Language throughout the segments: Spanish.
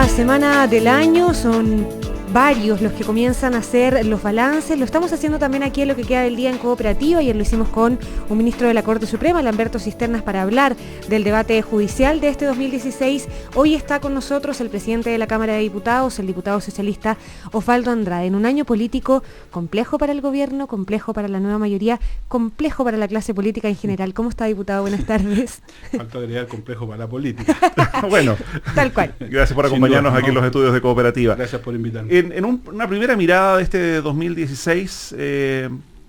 última semana del año, son varios los que comienzan a hacer los balances. Lo estamos haciendo también aquí en Lo que queda del día en Cooperativa. Ayer lo hicimos con un ministro de la Corte Suprema, Lamberto Cisternas, para hablar del debate judicial de este 2016. Hoy está con nosotros el presidente de la Cámara de Diputados, el diputado socialista Osvaldo Andrade. En un año político complejo para el gobierno, complejo para la nueva mayoría, complejo para la clase política en general. ¿Cómo está, diputado? Buenas tardes. Falta agregar complejo para la política. Bueno, tal cual. Gracias por acompañarnos aquí en los estudios de Cooperativa. Gracias por invitarme. En una primera mirada de este 2016,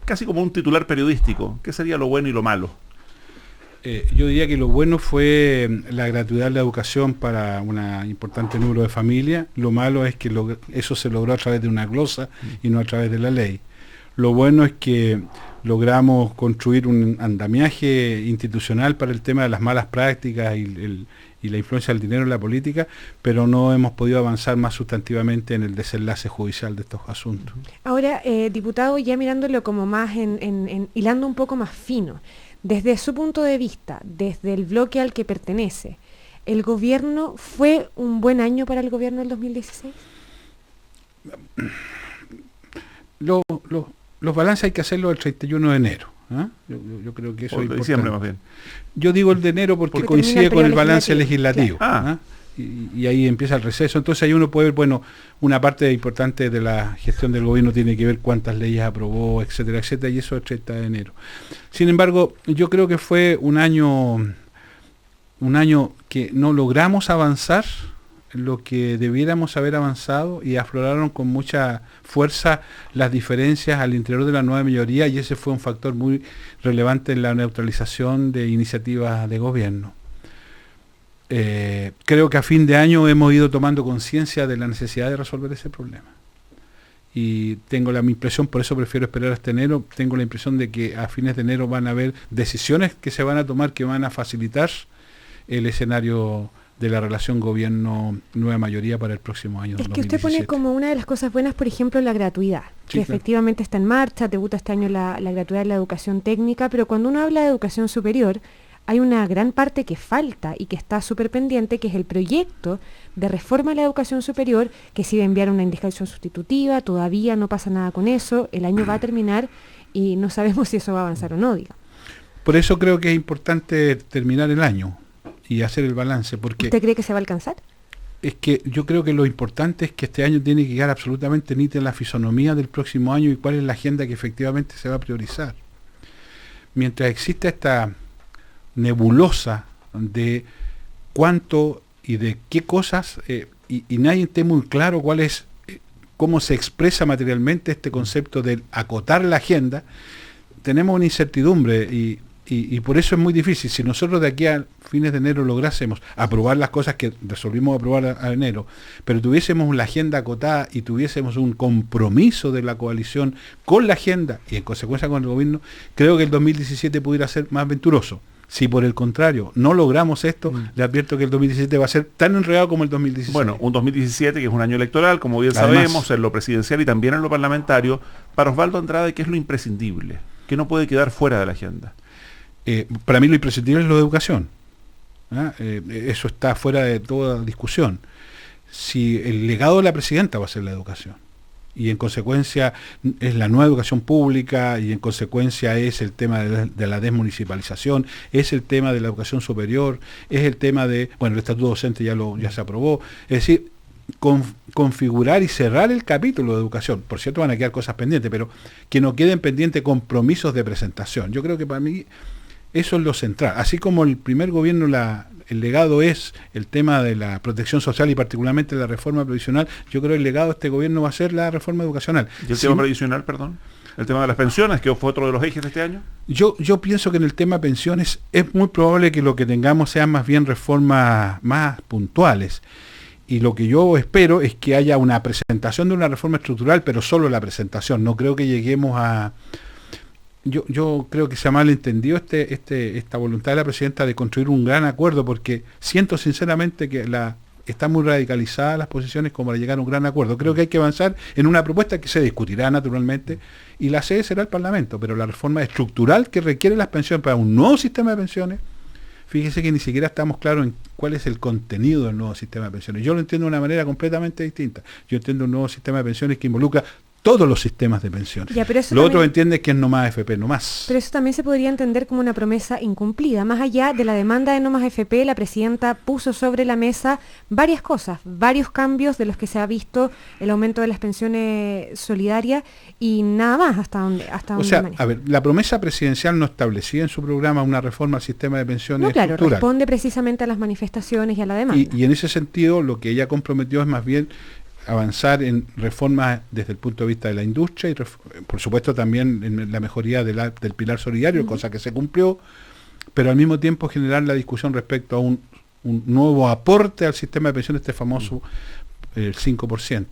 casi como un titular periodístico, ¿qué sería lo bueno y lo malo? Yo diría que lo bueno fue la gratuidad de la educación para un importante número de familias. Lo malo es que eso se logró a través de una glosa y no a través de la ley. Lo bueno es que logramos construir un andamiaje institucional para el tema de las malas prácticas y la influencia del dinero en la política, pero no hemos podido avanzar más sustantivamente en el desenlace judicial de estos asuntos. Ahora, diputado, ya mirándolo como más hilando un poco más fino, desde su punto de vista, desde el bloque al que pertenece, ¿el gobierno fue un buen año para el gobierno del 2016? Los balances hay que hacerlos el 31 de enero. ¿Ah? Yo creo que eso es importante. Diciembre más bien. Yo digo el de enero porque coincide con el balance legislativo. Claro. ¿Ah? Y ahí empieza el receso. Entonces ahí uno puede ver, bueno, una parte importante de la gestión del gobierno tiene que ver cuántas leyes aprobó, etcétera, etcétera, y eso es el 30 de enero. Sin embargo, yo creo que fue un año que no logramos avanzar lo que debiéramos haber avanzado, y afloraron con mucha fuerza las diferencias al interior de la nueva mayoría, y ese fue un factor muy relevante en la neutralización de iniciativas de gobierno. Creo que a fin de año hemos ido tomando conciencia de la necesidad de resolver ese problema. Y tengo la impresión, por eso prefiero esperar hasta enero, tengo la impresión de que a fines de enero van a haber decisiones que se van a tomar que van a facilitar el escenario de la relación gobierno-nueva mayoría para el próximo año. Es que 2017. Usted pone como una de las cosas buenas, por ejemplo, la gratuidad, sí, que claro, efectivamente está en marcha, debuta este año la gratuidad de la educación técnica, pero cuando uno habla de educación superior, hay una gran parte que falta y que está súper pendiente, que es el proyecto de reforma de la educación superior, que se iba a enviar una indicación sustitutiva, todavía no pasa nada con eso, el año va a terminar y no sabemos si eso va a avanzar o no, diga. Por eso creo que es importante terminar el año y hacer el balance, porque... ¿Usted cree que se va a alcanzar? Es que yo creo que lo importante es que este año tiene que quedar absolutamente nítida la fisonomía del próximo año y cuál es la agenda que efectivamente se va a priorizar. Mientras exista esta nebulosa de cuánto y de qué cosas, y nadie esté muy claro cuál es, cómo se expresa materialmente este concepto de acotar la agenda, tenemos una incertidumbre y por eso es muy difícil. Si nosotros de aquí a fines de enero lográsemos aprobar las cosas que resolvimos aprobar a enero, pero tuviésemos la agenda acotada y tuviésemos un compromiso de la coalición con la agenda y en consecuencia con el gobierno, creo que el 2017 pudiera ser más venturoso. Si por el contrario no logramos esto, le advierto que el 2017 va a ser tan enredado como el 2016. Bueno, un 2017 que es un año electoral, como bien sabemos, en lo presidencial y también en lo parlamentario. Para Osvaldo Andrade, ¿qué es lo imprescindible? ¿Qué no puede quedar fuera de la agenda? Para mí lo imprescindible es lo de educación. Eso está fuera de toda discusión. Si el legado de la presidenta va a ser la educación, y en consecuencia es la nueva educación pública, y en consecuencia es el tema de la desmunicipalización, es el tema de la educación superior, es el tema de, bueno, el estatuto docente ya se aprobó, es decir, configurar y cerrar el capítulo de educación. Por cierto, van a quedar cosas pendientes, pero que no queden pendientes compromisos de presentación. Yo creo que para mí eso es lo central. Así como el primer gobierno, el legado es el tema de la protección social y particularmente la reforma previsional, yo creo que el legado de este gobierno va a ser la reforma educacional. ¿Y el tema previsional, perdón? ¿El tema de las pensiones, que fue otro de los ejes de este año? Yo pienso que en el tema pensiones es muy probable que lo que tengamos sean más bien reformas más puntuales. Y lo que yo espero es que haya una presentación de una reforma estructural, pero solo la presentación. No creo que lleguemos a... Yo creo que se ha malentendido esta voluntad de la presidenta de construir un gran acuerdo, porque siento sinceramente que están muy radicalizadas las posiciones como para llegar a un gran acuerdo. Creo que hay que avanzar en una propuesta que se discutirá naturalmente, y la sede será el Parlamento, pero la reforma estructural que requiere las pensiones para un nuevo sistema de pensiones fíjese que ni siquiera estamos claros en cuál es el contenido del nuevo sistema de pensiones. Yo lo entiendo de una manera completamente distinta. Yo entiendo un nuevo sistema de pensiones que involucra todos los sistemas de pensiones. Ya, Lo otro entiende que es no más FP, no más. Pero eso también se podría entender como una promesa incumplida. Más allá de la demanda de no más FP, la presidenta puso sobre la mesa varias cosas, varios cambios de los que se ha visto el aumento de las pensiones solidarias y nada más hasta donde o sea, a ver, la promesa presidencial no establecía en su programa una reforma al sistema de pensiones claro, estructural. Responde precisamente a las manifestaciones y a la demanda. Y en ese sentido, lo que ella comprometió es más bien avanzar en reformas desde el punto de vista de la industria y por supuesto también en la mejoría del pilar solidario, cosa que se cumplió, pero al mismo tiempo generar la discusión respecto a un nuevo aporte al sistema de pensiones, este famoso el 5%.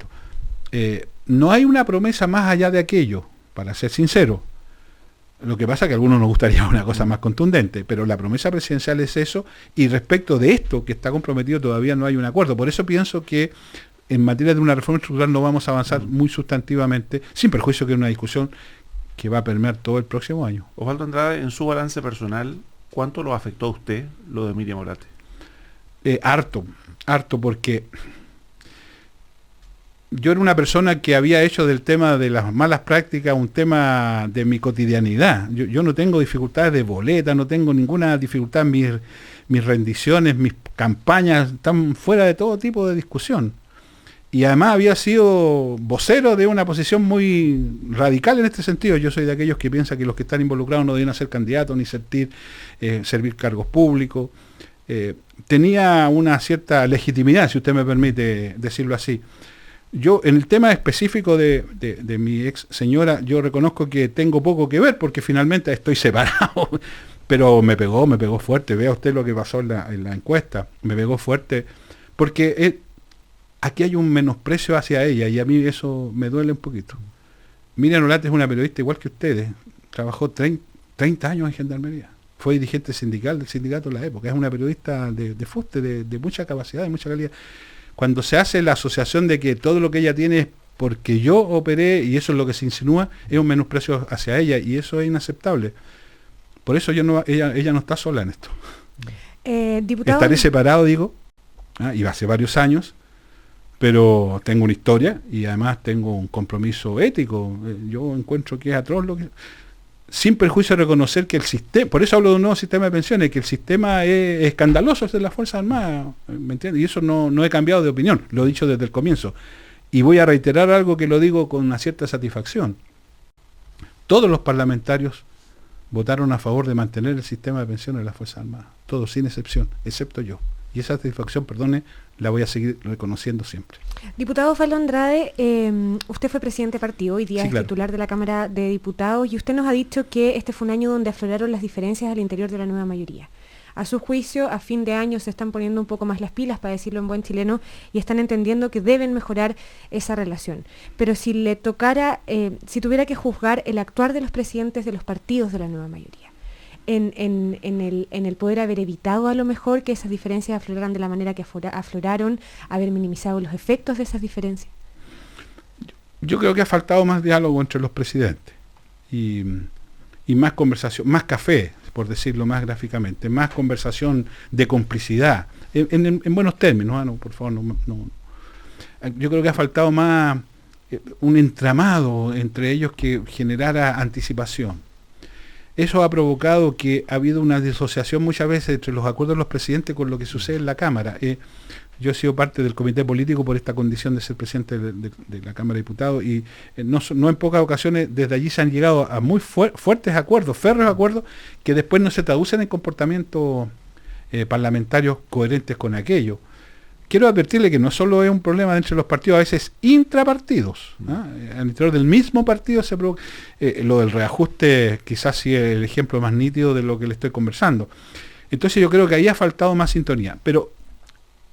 No hay una promesa más allá de aquello, para ser sincero. Lo que pasa es que a algunos nos gustaría una cosa más contundente, pero la promesa presidencial es eso, y respecto de esto que está comprometido todavía no hay un acuerdo. Por eso pienso que en materia de una reforma estructural no vamos a avanzar muy sustantivamente, sin perjuicio que es una discusión que va a permear todo el próximo año. Osvaldo Andrade, en su balance personal, ¿cuánto lo afectó a usted lo de Miriam Orate? Harto, porque yo era una persona que había hecho del tema de las malas prácticas un tema de mi cotidianidad. Yo no tengo dificultades de boleta, no tengo ninguna dificultad en mis rendiciones, mis campañas están fuera de todo tipo de discusión. Y además había sido vocero de una posición muy radical en este sentido. Yo soy de aquellos que piensan que los que están involucrados no deben ser candidatos ni servir cargos públicos. Tenía una cierta legitimidad, si usted me permite decirlo así. Yo, en el tema específico de mi ex señora, yo reconozco que tengo poco que ver porque finalmente estoy separado. Pero me pegó fuerte. Vea usted lo que pasó en la encuesta. Me pegó fuerte porque aquí hay un menosprecio hacia ella y a mí eso me duele un poquito. Miriam Orate es una periodista igual que ustedes. Trabajó 30 años en Gendarmería. Fue dirigente sindical del sindicato en la época. Es una periodista de fuste, de mucha capacidad, de mucha calidad. Cuando se hace la asociación de que todo lo que ella tiene es porque yo operé y eso es lo que se insinúa, es un menosprecio hacia ella y eso es inaceptable. Por eso ella no está sola en esto. Diputado, estaré separado, digo, y hace varios años, pero tengo una historia y además tengo un compromiso ético. Yo encuentro que es atroz lo que... Sin perjuicio de reconocer que el sistema, por eso hablo de un nuevo sistema de pensiones, que el sistema es escandaloso de las Fuerzas Armadas, ¿me entiendes? Y eso no he cambiado de opinión, lo he dicho desde el comienzo. Y voy a reiterar algo que lo digo con una cierta satisfacción. Todos los parlamentarios votaron a favor de mantener el sistema de pensiones de las Fuerzas Armadas, todos sin excepción, excepto yo. Y esa satisfacción, perdone, la voy a seguir reconociendo siempre. Diputado Osvaldo Andrade, usted fue presidente de partido, hoy día es titular de la Cámara de Diputados, y usted nos ha dicho que este fue un año donde afloraron las diferencias al interior de la nueva mayoría. A su juicio, a fin de año se están poniendo un poco más las pilas, para decirlo en buen chileno, y están entendiendo que deben mejorar esa relación. Pero si le tocara, si tuviera que juzgar el actuar de los presidentes de los partidos de la nueva mayoría, en el poder haber evitado a lo mejor que esas diferencias afloraran de la manera que afloraron, haber minimizado los efectos de esas diferencias. Yo creo que ha faltado más diálogo entre los presidentes y más conversación, más café, por decirlo más gráficamente, más conversación de complicidad, en buenos términos, no, por favor, no. Yo creo que ha faltado más un entramado entre ellos que generara anticipación. Eso ha provocado que ha habido una disociación muchas veces entre los acuerdos de los presidentes con lo que sucede en la Cámara. Yo he sido parte del comité político por esta condición de ser presidente de la Cámara de Diputados y no en pocas ocasiones desde allí se han llegado a muy fuertes acuerdos, férreos acuerdos, que después no se traducen en comportamientos parlamentarios coherentes con aquello. Quiero advertirle que no solo es un problema entre los partidos, a veces intrapartidos. Al interior del mismo partido se provoca. Lo del reajuste quizás sí es el ejemplo más nítido de lo que le estoy conversando. Entonces yo creo que ahí ha faltado más sintonía. Pero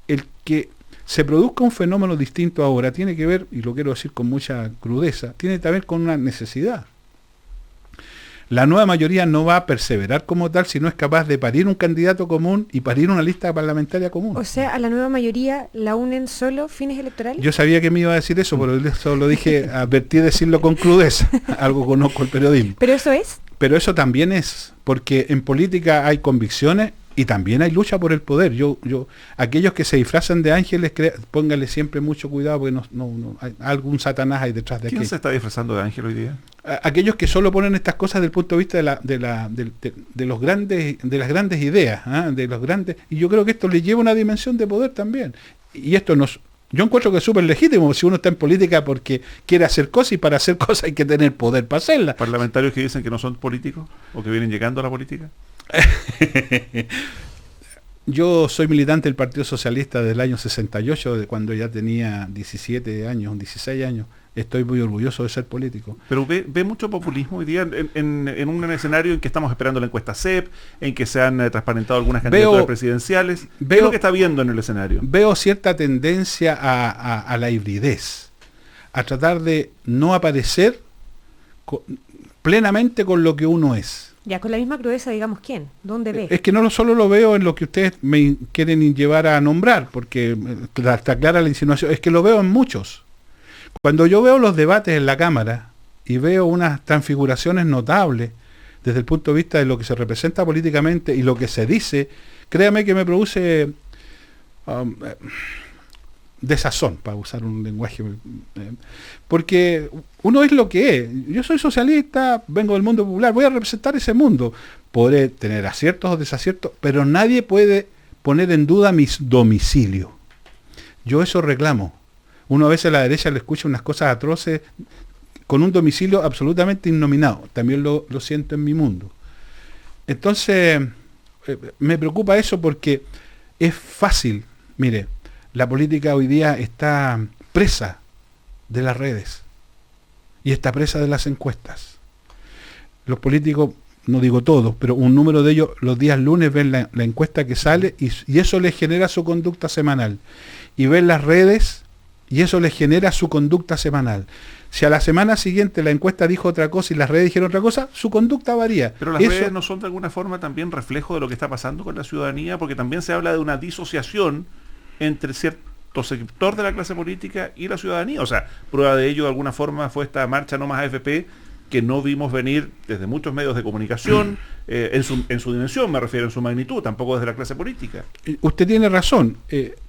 el que se produzca un fenómeno distinto ahora tiene que ver, y lo quiero decir con mucha crudeza, tiene que ver con una necesidad. La nueva mayoría no va a perseverar como tal si no es capaz de parir un candidato común y parir una lista parlamentaria común. O sea, a la nueva mayoría la unen solo fines electorales. Yo sabía que me iba a decir eso, pero eso lo dije, advertí decirlo con crudeza, algo conozco el periodismo. ¿Pero eso es? Pero eso también es, porque en política hay convicciones Y también hay lucha por el poder. Aquellos que se disfrazan de ángeles, pónganle siempre mucho cuidado, porque hay algún Satanás hay detrás de aquí. ¿Quién se está disfrazando de ángel hoy día? Aquellos que solo ponen estas cosas desde el punto de vista de las grandes ideas, de los grandes, y yo creo que esto le lleva una dimensión de poder también. Y esto yo encuentro que es súper legítimo si uno está en política porque quiere hacer cosas, y para hacer cosas hay que tener poder para hacerlas. ¿Parlamentarios que dicen que no son políticos o que vienen llegando a la política? Yo soy militante del Partido Socialista desde el año 68, de cuando ya tenía 17 años, 16 años. Estoy muy orgulloso de ser político. Pero ve mucho populismo hoy día en un escenario en que estamos esperando la encuesta CEP, en que se han transparentado algunas candidaturas presidenciales. ¿Qué es lo que está viendo en el escenario? Veo cierta tendencia a la hibridez, a tratar de no aparecer plenamente con lo que uno es. Ya, con la misma crudeza, digamos, ¿quién? ¿Dónde ve? Es que no solo lo veo en lo que ustedes me quieren llevar a nombrar, porque está clara la insinuación, es que lo veo en muchos. Cuando yo veo los debates en la Cámara y veo unas transfiguraciones notables desde el punto de vista de lo que se representa políticamente y lo que se dice, créame que me produce desazón, para usar un lenguaje, porque uno es lo que es. Yo soy socialista, vengo del mundo popular, voy a representar ese mundo. Podré tener aciertos o desaciertos, pero nadie puede poner en duda mi domicilio. Yo eso reclamo. Uno a veces a la derecha le escucha unas cosas atroces con un domicilio absolutamente innominado. También lo siento en mi mundo. Entonces, me preocupa eso porque es fácil. Mire, la política hoy día está presa de las redes y está presa de las encuestas. Los políticos, no digo todos, pero un número de ellos los días lunes ven la encuesta que sale y eso les genera su conducta semanal. Y ven las redes y eso les genera su conducta semanal. Si a la semana siguiente la encuesta dijo otra cosa y las redes dijeron otra cosa, su conducta varía. Pero las redes no son de alguna forma también reflejo de lo que está pasando con la ciudadanía, porque también se habla de una disociación entre cierto sector de la clase política y la ciudadanía. O sea, prueba de ello de alguna forma fue esta marcha No Más AFP, que no vimos venir desde muchos medios de comunicación, en su dimensión, me refiero, en su magnitud, tampoco desde la clase política. Usted tiene razón,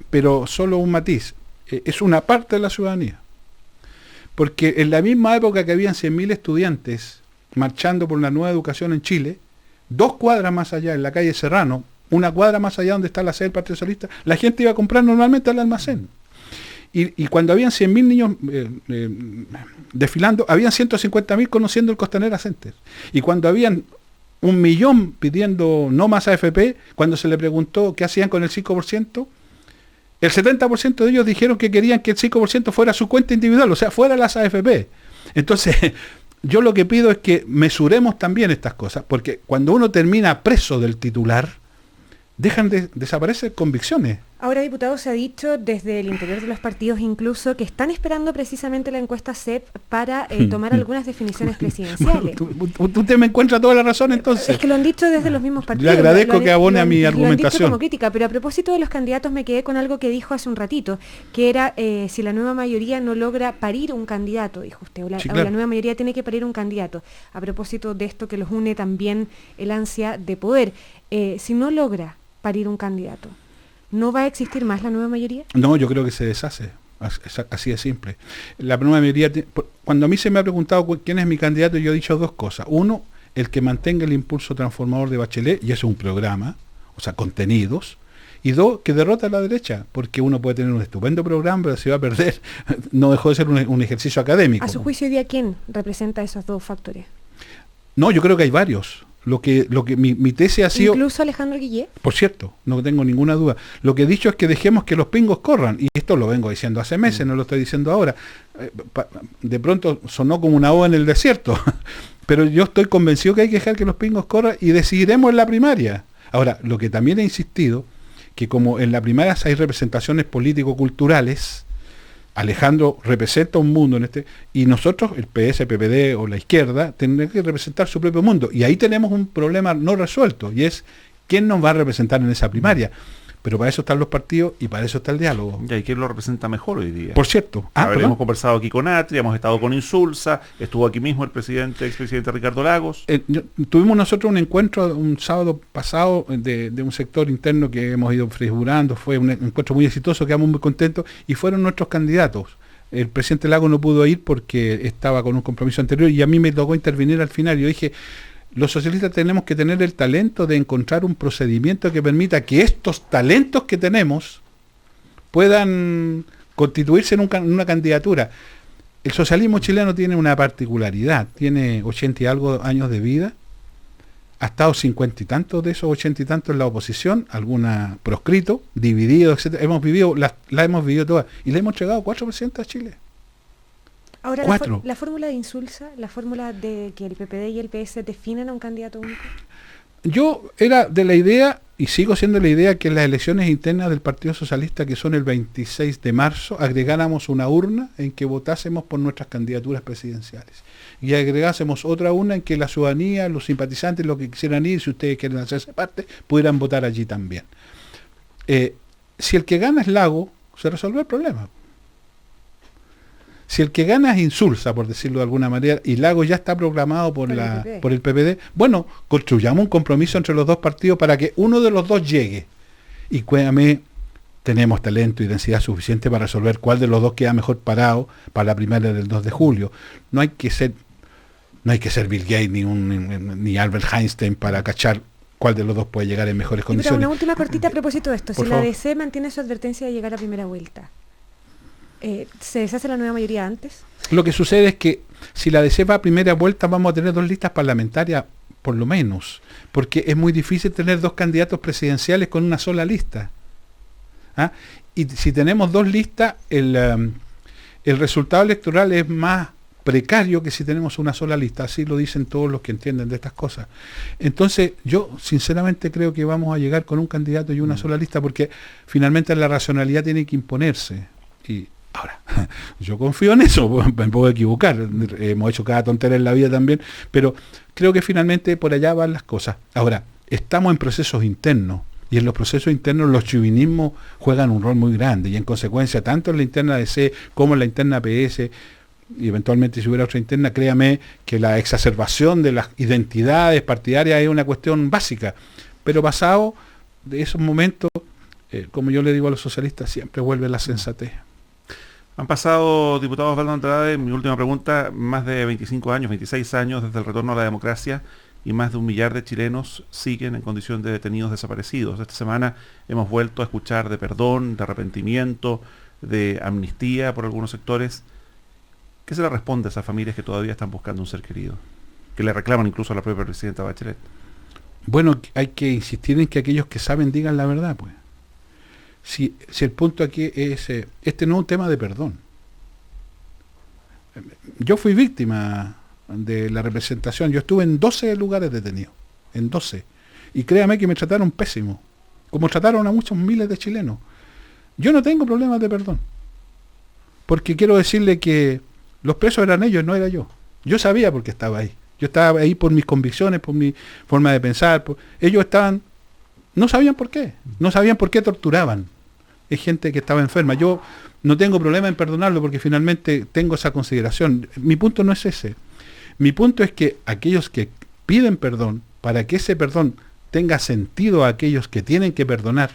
pero solo un matiz. Es una parte de la ciudadanía. Porque en la misma época que habían 100.000 estudiantes marchando por la nueva educación en Chile, 2 cuadras más allá, en la calle Serrano, 1 cuadra más allá donde está la sede del Partido Socialista, la gente iba a comprar normalmente al almacén. Y cuando habían 100.000 niños desfilando, habían 150.000 conociendo el Costanera Center. Y cuando habían 1 millón pidiendo no más AFP, cuando se le preguntó qué hacían con el 5%, el 70% de ellos dijeron que querían que el 5% fuera su cuenta individual, o sea, fuera las AFP. Entonces, yo lo que pido es que mesuremos también estas cosas, porque cuando uno termina preso del titular, dejan de desaparecer convicciones. Ahora, diputado, se ha dicho desde el interior de los partidos incluso que están esperando precisamente la encuesta CEP para tomar algunas definiciones presidenciales. Usted me encuentra toda la razón, entonces. Es que lo han dicho desde los mismos partidos. Le agradezco que abone a mi argumentación. Lo han dicho como crítica, pero a propósito de los candidatos me quedé con algo que dijo hace un ratito, que era si la nueva mayoría no logra parir un candidato, dijo usted, o la nueva mayoría tiene que parir un candidato. A propósito de esto que los une también el ansia de poder. Si no logra parir un candidato, ¿no va a existir más la nueva mayoría? No, yo creo que se deshace, así de simple. La nueva mayoría, cuando a mí se me ha preguntado quién es mi candidato, yo he dicho 2 cosas. Uno, el que mantenga el impulso transformador de Bachelet, y eso es un programa, o sea, contenidos. Y 2, que derrota a la derecha, porque uno puede tener un estupendo programa, pero se va a perder. No dejó de ser un ejercicio académico. A su juicio, hoy día, ¿quién representa esos 2 factores? No, yo creo que hay varios. Lo que mi tesis ha sido... ¿Incluso Alejandro Guillé? Por cierto, no tengo ninguna duda. Lo que he dicho es que dejemos que los pingos corran. Y esto lo vengo diciendo hace meses, no lo estoy diciendo ahora. De pronto sonó como una ova en el desierto. Pero yo estoy convencido que hay que dejar que los pingos corran y decidiremos en la primaria. Ahora, lo que también he insistido, que como en la primaria hay representaciones político-culturales, Alejandro representa un mundo y nosotros, el PS, PPD o la izquierda, tendrán que representar su propio mundo. Y ahí tenemos un problema no resuelto, y es quién nos va a representar en esa primaria. Pero para eso están los partidos y para eso está el diálogo. ¿Y quién lo representa mejor hoy día? Por cierto. Hemos conversado aquí con Atria, hemos estado con Insulza, estuvo aquí mismo el expresidente Ricardo Lagos. Tuvimos nosotros un encuentro un sábado pasado de un sector interno que hemos ido figurando, fue un encuentro muy exitoso, quedamos muy contentos y fueron nuestros candidatos. El presidente Lagos no pudo ir porque estaba con un compromiso anterior y a mí me tocó intervenir al final. Yo dije, los socialistas tenemos que tener el talento de encontrar un procedimiento que permita que estos talentos que tenemos puedan constituirse en una candidatura. El socialismo chileno tiene una particularidad, tiene 80 y algo años de vida, ha estado 50 y tantos de esos 80 y tantos en la oposición, alguna proscrito, dividido, etc. Hemos vivido, la hemos vivido todas, y le hemos entregado 4 presidentes a Chile. Ahora, 4. la fórmula de Insulza, la fórmula de que el PPD y el PS definan a un candidato único. Yo era de la idea, y sigo siendo la idea, que en las elecciones internas del Partido Socialista, que son el 26 de marzo, agregáramos una urna en que votásemos por nuestras candidaturas presidenciales. Y agregásemos otra urna en que la ciudadanía, los simpatizantes, los que quisieran ir, si ustedes quieren hacerse parte, pudieran votar allí también. Si el que gana es Lago, se resolvió el problema. Si el que gana es Insulza, por decirlo de alguna manera, y Lago ya está proclamado por el PPD, bueno, construyamos un compromiso entre los dos partidos para que uno de los dos llegue. Y cuéntame, tenemos talento y densidad suficiente para resolver cuál de los dos queda mejor parado para la primaria del 2 de julio. No hay que ser Bill Gates ni Albert Einstein para cachar cuál de los dos puede llegar en mejores condiciones. Una última cortita a propósito de esto. Por si favor. La DC mantiene su advertencia de llegar a primera vuelta, ¿se deshace la nueva mayoría antes? Lo que sucede es que si la DC va a primera vuelta vamos a tener 2 listas parlamentarias por lo menos, porque es muy difícil tener 2 candidatos presidenciales con una sola lista. ¿Ah? Y si tenemos 2 listas, el resultado electoral es más precario que si tenemos una sola lista, así lo dicen todos los que entienden de estas cosas. Entonces yo sinceramente creo que vamos a llegar con un candidato y una sola lista, porque finalmente la racionalidad tiene que imponerse. Y ahora, yo confío en eso, me puedo equivocar, hemos hecho cada tontera en la vida también, pero creo que finalmente por allá van las cosas. Ahora, estamos en procesos internos, y en los procesos internos los chauvinismos juegan un rol muy grande, y en consecuencia, tanto en la interna DC como en la interna PS, y eventualmente si hubiera otra interna, créame que la exacerbación de las identidades partidarias es una cuestión básica, pero pasado de esos momentos, como yo le digo a los socialistas, siempre vuelve la sensatez. Han pasado, diputado Osvaldo Andrade, mi última pregunta, más de 25 años, 26 años desde el retorno a la democracia, y más de 1 millar de chilenos siguen en condición de detenidos desaparecidos. Esta semana hemos vuelto a escuchar de perdón, de arrepentimiento, de amnistía por algunos sectores. ¿Qué se le responde a esas familias que todavía están buscando un ser querido? Que le reclaman incluso a la propia presidenta Bachelet. Bueno, hay que insistir en que aquellos que saben digan la verdad, pues. Si el punto aquí es, este no es un tema de perdón. Yo fui víctima de la representación, yo estuve en 12 lugares detenidos, en 12, y créame que me trataron pésimo, como trataron a muchos miles de chilenos. Yo no tengo problemas de perdón, porque quiero decirle que los presos eran ellos, no era yo. Yo sabía por qué estaba ahí. Yo estaba ahí por mis convicciones, por mi forma de pensar. Ellos estaban, no sabían por qué torturaban. Es gente que estaba enferma. Yo no tengo problema en perdonarlo porque finalmente tengo esa consideración. Mi punto no es ese. Mi punto es que aquellos que piden perdón, para que ese perdón tenga sentido a aquellos que tienen que perdonar,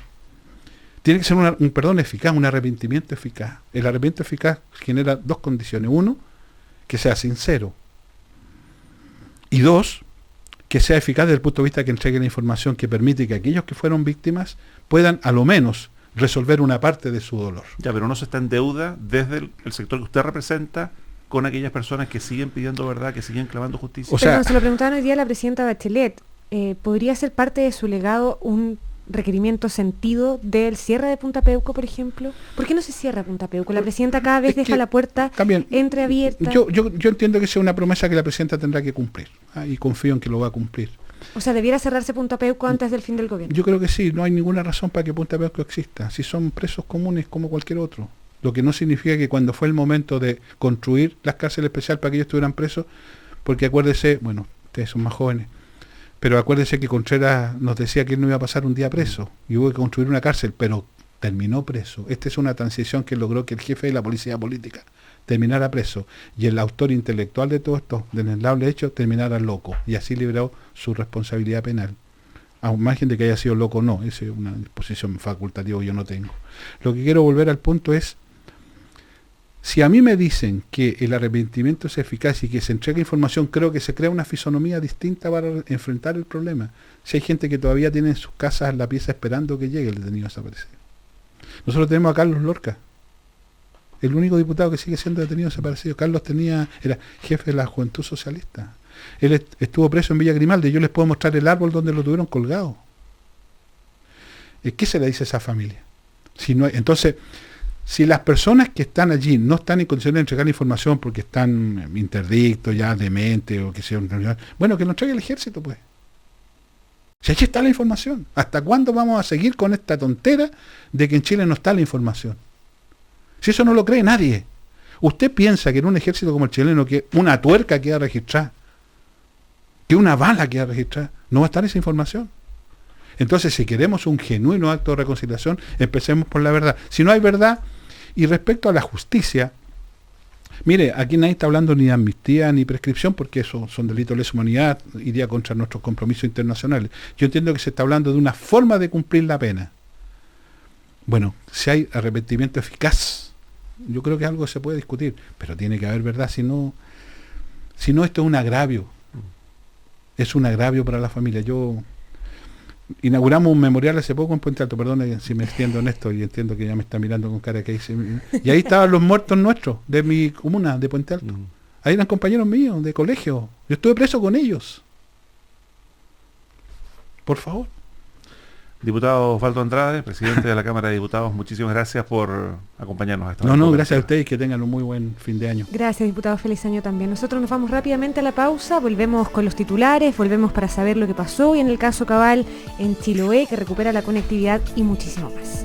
tiene que ser un perdón eficaz, un arrepentimiento eficaz. El arrepentimiento eficaz genera 2 condiciones. 1, que sea sincero. Y 2, que sea eficaz desde el punto de vista que entregue la información que permite que aquellos que fueron víctimas puedan, a lo menos, resolver una parte de su dolor. Ya, pero no se está en deuda desde el sector que usted representa con aquellas personas que siguen pidiendo verdad, que siguen clamando justicia. O sea, pero se lo preguntaban hoy día a la presidenta Bachelet. ¿Podría ser parte de su legado un requerimiento sentido del cierre de Punta Peuco, por ejemplo? ¿Por qué no se cierra Punta Peuco? La presidenta cada vez deja la puerta entreabierta. Yo entiendo que sea una promesa que la presidenta tendrá que cumplir, y confío en que lo va a cumplir. O sea, ¿debiera cerrarse Punta Peuco antes del fin del gobierno? Yo creo que sí, no hay ninguna razón para que Punta Peuco exista, si son presos comunes como cualquier otro. Lo que no significa que cuando fue el momento de construir las cárceles especiales para que ellos estuvieran presos, porque acuérdese, bueno, ustedes son más jóvenes, Pero acuérdese que Contreras nos decía que él no iba a pasar un día preso y hubo que construir una cárcel, pero terminó preso. Esta es una transición que logró que el jefe de la policía política terminara preso y el autor intelectual de todo esto desnelable hecho terminara loco y así liberó su responsabilidad penal. A margen de que haya sido loco o no, esa es una disposición facultativa que yo no tengo. Lo que quiero volver al punto es, si a mí me dicen que el arrepentimiento es eficaz y que se entrega información, creo que se crea una fisonomía distinta para enfrentar el problema. Si hay gente que todavía tiene en sus casas la pieza esperando que llegue el detenido desaparecido. Nosotros tenemos a Carlos Lorca, el único diputado que sigue siendo detenido desaparecido. Carlos era jefe de la Juventud Socialista. Él estuvo preso en Villa Grimaldi. Yo les puedo mostrar el árbol donde lo tuvieron colgado. ¿Qué se le dice a esa familia? Entonces, si las personas que están allí no están en condiciones de entregar información porque están interdictos, ya demente o que sea, bueno, que nos traiga el ejército, pues. Si allí está la información. ¿Hasta cuándo vamos a seguir con esta tontera de que en Chile no está la información? Si eso no lo cree nadie. ¿Usted piensa que en un ejército como el chileno, que una tuerca queda registrada, que una bala queda registrada, no va a estar esa información? Entonces, si queremos un genuino acto de reconciliación, empecemos por la verdad. Si no hay verdad, y respecto a la justicia, mire, aquí nadie está hablando ni de amnistía ni prescripción, porque eso son delitos de lesa humanidad, iría contra nuestros compromisos internacionales. Yo entiendo que se está hablando de una forma de cumplir la pena. Bueno, si hay arrepentimiento eficaz, yo creo que algo se puede discutir, pero tiene que haber verdad, si no esto es un agravio. Es un agravio para la familia. Inauguramos un memorial hace poco en Puente Alto, perdón si me extiendo en esto y entiendo que ya me está mirando con cara que dice, y ahí estaban los muertos nuestros, de mi comuna, de Puente Alto. Ahí eran compañeros míos, de colegio. Yo estuve preso con ellos. Por favor. Diputado Osvaldo Andrade, presidente de la Cámara de Diputados, muchísimas gracias por acompañarnos a esta hora. No, gracias a ustedes, que tengan un muy buen fin de año. Gracias, diputado, feliz año también. Nosotros nos vamos rápidamente a la pausa, volvemos con los titulares, volvemos para saber lo que pasó y en el caso Cabal en Chiloé, que recupera la conectividad y muchísimo más.